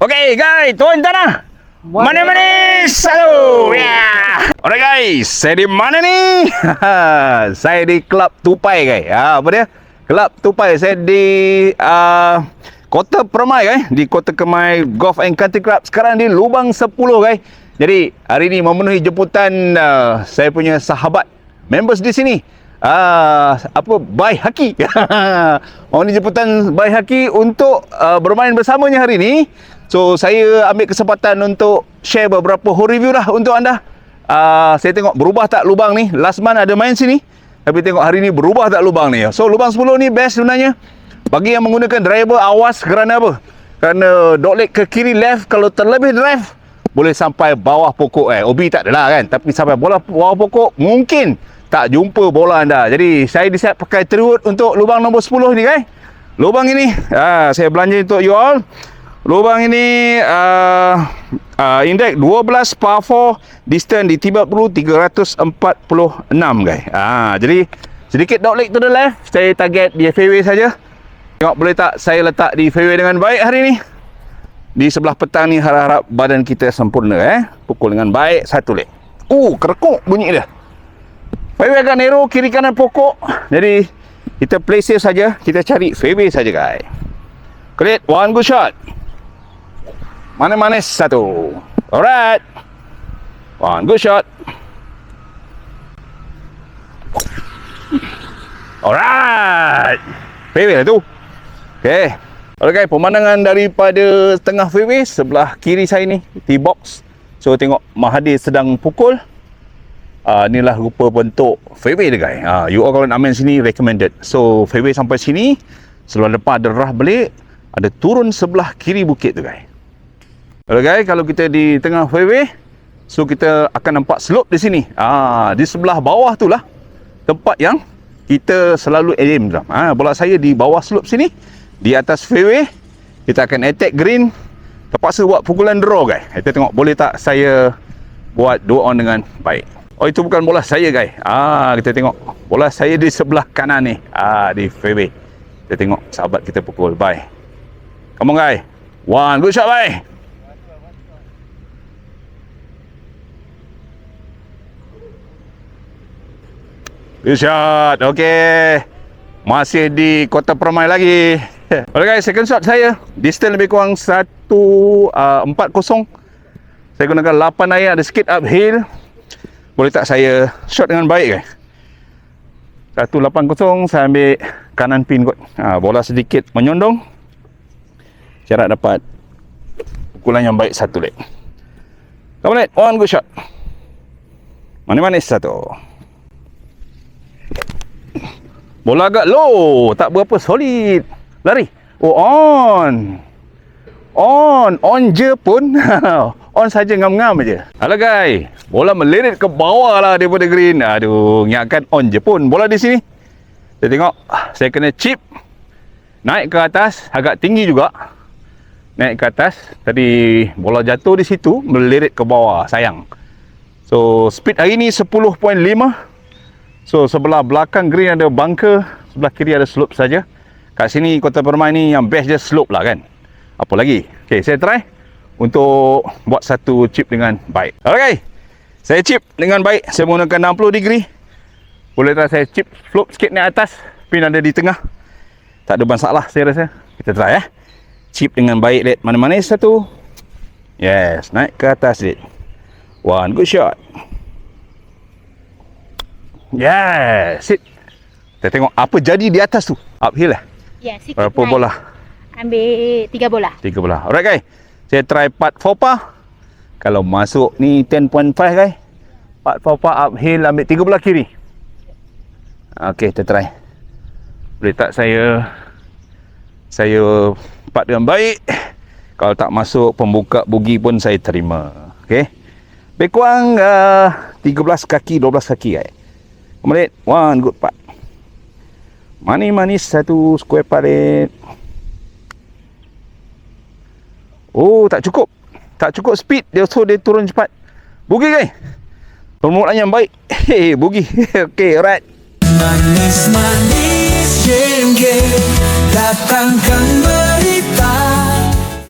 Okey guys, tuan tanah. Mana-mana selalu. Ya. Alright guys, saya di mana ni? Saya di Kelab Tupai guys. Apa dia? Kelab Tupai. Saya di Kota Permai guys, di Kota Permai Golf and Country Club. Sekarang di Lubang 10 guys. Jadi hari ni memenuhi jemputan saya punya sahabat members di sini. Bai Haki. Memenuhi jemputan Bai Haki untuk bermain bersamanya hari ni. So saya ambil kesempatan untuk share beberapa hole review lah untuk anda. Saya tengok berubah tak lubang ni. Last month ada main sini, tapi tengok hari ni berubah tak lubang ni. So lubang 10 ni best sebenarnya. Bagi yang menggunakan driver, awas kerana apa? Kerana dogleg ke kiri left, kalau terlebih drive boleh sampai bawah pokok. OB tak adalah kan, tapi sampai bawah pokok mungkin tak jumpa bola anda. Jadi saya decide pakai Truwood untuk lubang nombor 10 ni guys. Lubang ini saya belanja untuk you all. Lubang ini indeks 12 par 4, distance di 346 guys. Jadi sedikit dogleg to the left, saya target di fairway saja. Tengok boleh tak saya letak di fairway dengan baik hari ni. Di sebelah petang ni harap-harap badan kita sempurna pukul dengan baik satu leg. Kerekuk bunyi dia. Fairway agak narrow, kiri kanan pokok. Jadi kita play safe saja, kita cari fairway saja guys. Clear, one good shot. Mana-mana satu. Alright. One good shot. Alright. Fairway lah tu. Okay. Alright guys, pemandangan daripada tengah fairway sebelah kiri saya ni, tee box. So tengok Mahathir sedang pukul. Inilah rupa bentuk fairway dia guys. You all kalau nak main sini recommended. So fairway sampai sini, sebelah depan ada rah belik, ada turun sebelah kiri bukit tu guys. Alright guys, kalau kita di tengah fairway, so kita akan nampak slope di sini. Di sebelah bawah tu lah tempat yang kita selalu aim. Bola saya di bawah slope sini, di atas fairway. Kita akan attack green, terpaksa buat pukulan draw guys. Kita tengok boleh tak saya buat draw on dengan baik. Itu bukan bola saya guys. Kita tengok bola saya di sebelah kanan ni, di fairway. Kita tengok sahabat kita pukul. Bye. Come on guys. One good shot bye. Good shot. Okay. Masih di Kota Permai lagi. Alright guys, second shot saya. Distance lebih kurang 140. Saya gunakan 8 air, ada sikit uphill. Boleh tak saya shot dengan baik guys? 180, saya ambil kanan pin kot. Bola sedikit menyondong. Syarat dapat pukulan yang baik satu leg. Come on, one good shot. Manis-manis satu. Bola agak low, tak berapa solid. Lari. On je pun. On saja, ngam-ngam aja. Alah guys, bola melirit ke bawah lah daripada green. Aduh, ingatkan on je pun. Bola di sini. Saya tengok, saya kena chip. Naik ke atas, agak tinggi juga. Naik ke atas. Tadi bola jatuh di situ, melirit ke bawah. Sayang. So, speed hari ni 10.5. So sebelah belakang green ada bunker, sebelah kiri ada slope saja. Kat sini Kota Permai ni yang best je slope lah kan. Apa lagi? Okay, saya try untuk buat satu chip dengan baik. Alright, saya chip dengan baik. Saya menggunakan 60 degree. Boleh tak saya chip slope sikit naik atas, pin ada di tengah. Tak ada masalah saya rasa. Kita try chip dengan baik led. Mana-mana satu. Yes, naik ke atas led. One good shot. Yes, sit. Kita tengok apa jadi di atas tu. Uphill lah. Ya, sikit berapa naik. Bola? Ambil 3 bola. 3 bola. Alright guys. Saya try part 4 par. Kalau masuk ni 10.5 guys. Part 4 par uphill, ambil 3 bola kiri. Okey, kita try. Boleh tak saya part dengan baik. Kalau tak masuk pembuka bugi pun saya terima. Okey. Lebih kurang 13 kaki, 12 kaki guys. Kemudian, one good putt. Manis-manis satu square parit. Tak cukup. Tak cukup speed. Dia turun cepat. Bugi guys. Permulaan yang baik. Bugi. Okay, alright. Manis-manis jengke datangkan